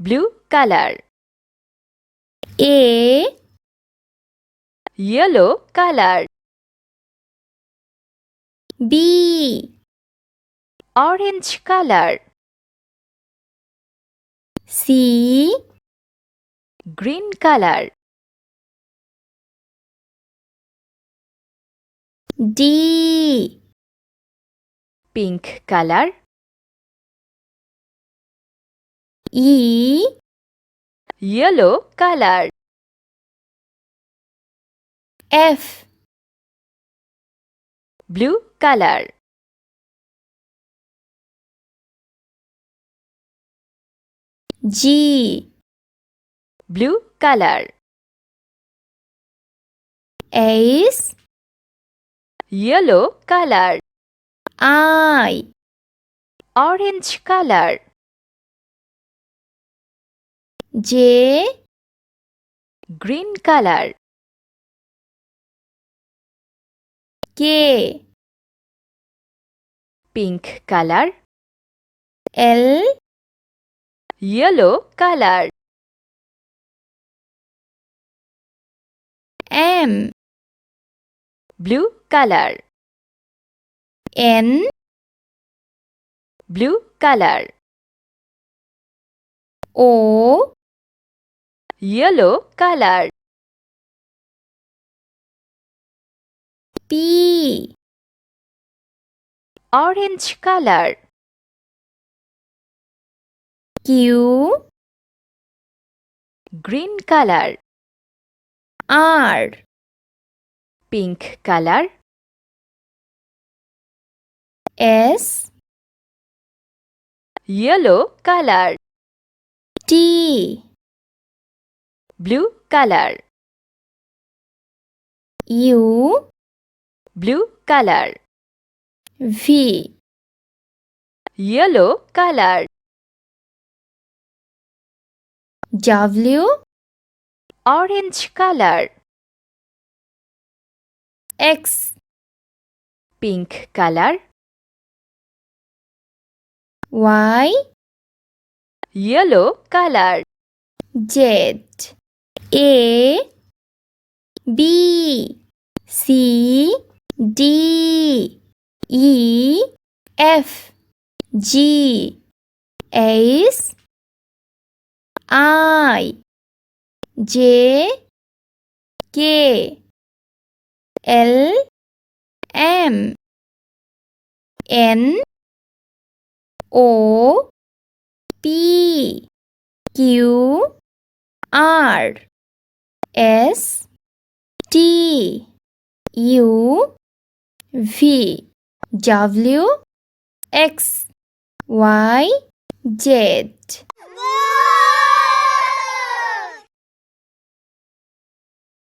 blue color. A, Yellow color. B, Orange color. C, Green color. D, Pink color. E, Yellow color. F, Blue color. G, Blue color. H, Yellow color. I, Orange color. J, Green color. K, Pink color. L, Yellow color. M, Blue color. N, Blue color. O, Yellow color. P, Orange color. Q, Green color. R, Pink color. S, Yellow color. T, Blue color. U, Blue color. V, Yellow color. W, Orange color. X, Pink color. Y, Yellow color. Z, A, B, C, D, E, F, G, H, I, J, K, L, M, N, O, P, Q, R, S, T, U, V, W, X, Y, Z.